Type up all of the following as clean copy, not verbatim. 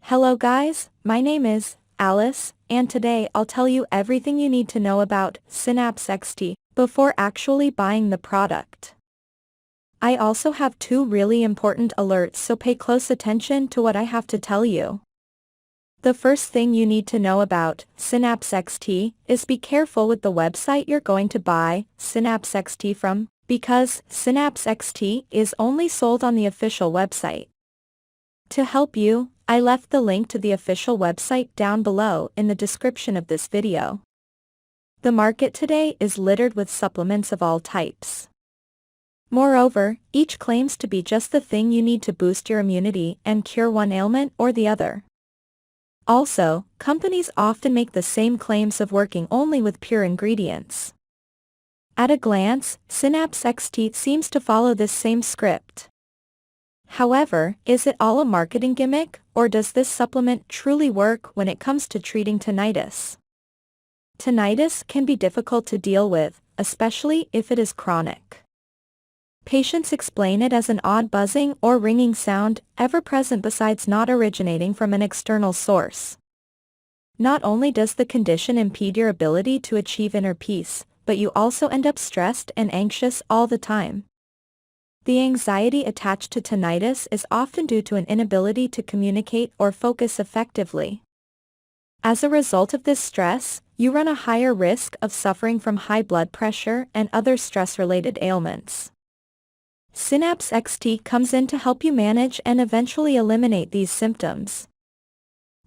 Hello guys, my name is Alice, and today I'll tell you everything you need to know about Synapse XT before actually buying the product. I also have two really important alerts, so pay close attention to what I have to tell you. The first thing you need to know about Synapse XT is be careful with the website you're going to buy Synapse XT from, because Synapse XT is only sold on the official website. To help you, I left the link to the official website down below in the description of this video. The market today is littered with supplements of all types. Moreover, each claims to be just the thing you need to boost your immunity and cure one ailment or the other. Also, companies often make the same claims of working only with pure ingredients. At a glance, Synapse XT seems to follow this same script. However, is it all a marketing gimmick, or does this supplement truly work when it comes to treating tinnitus? Tinnitus can be difficult to deal with, especially if it is chronic. Patients explain it as an odd buzzing or ringing sound, ever present besides not originating from an external source. Not only does the condition impede your ability to achieve inner peace, but you also end up stressed and anxious all the time. The anxiety attached to tinnitus is often due to an inability to communicate or focus effectively. As a result of this stress, you run a higher risk of suffering from high blood pressure and other stress-related ailments. Synapse XT comes in to help you manage and eventually eliminate these symptoms.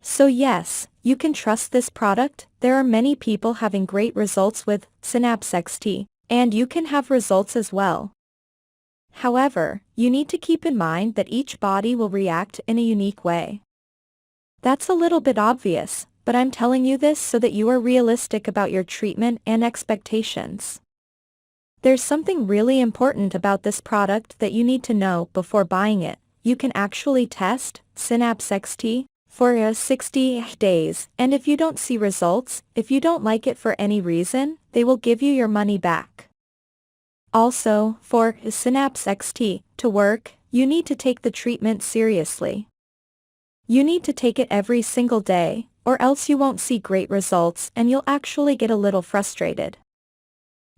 So yes, you can trust this product. There are many people having great results with Synapse XT, and you can have results as well. However, you need to keep in mind that each body will react in a unique way. That's a little bit obvious, but I'm telling you this so that you are realistic about your treatment and expectations. There's something really important about this product that you need to know before buying it. You can actually test Synapse XT for 60 days, and if you don't see results, if you don't like it for any reason, they will give you your money back. Also, for Synapse XT to work, you need to take the treatment seriously. You need to take it every single day, or else you won't see great results and you'll actually get a little frustrated.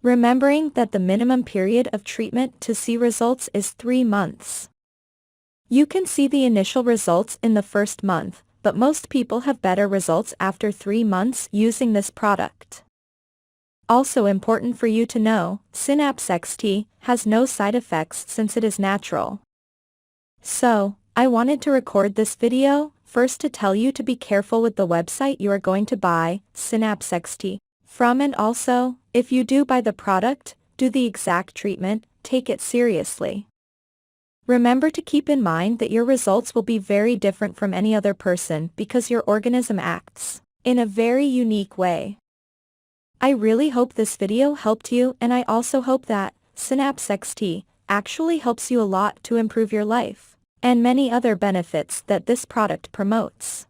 Remembering that the minimum period of treatment to see results is 3 months. You can see the initial results in the first month, but most people have better results after 3 months using this product. Also important for you to know, Synapse XT has no side effects since it is natural. So, I wanted to record this video, first to tell you to be careful with the website you are going to buy Synapse XT from, and also, if you do buy the product, do the exact treatment, take it seriously. Remember to keep in mind that your results will be very different from any other person because your organism acts in a very unique way. I really hope this video helped you, and I also hope that Synapse XT actually helps you a lot to improve your life, and many other benefits that this product promotes.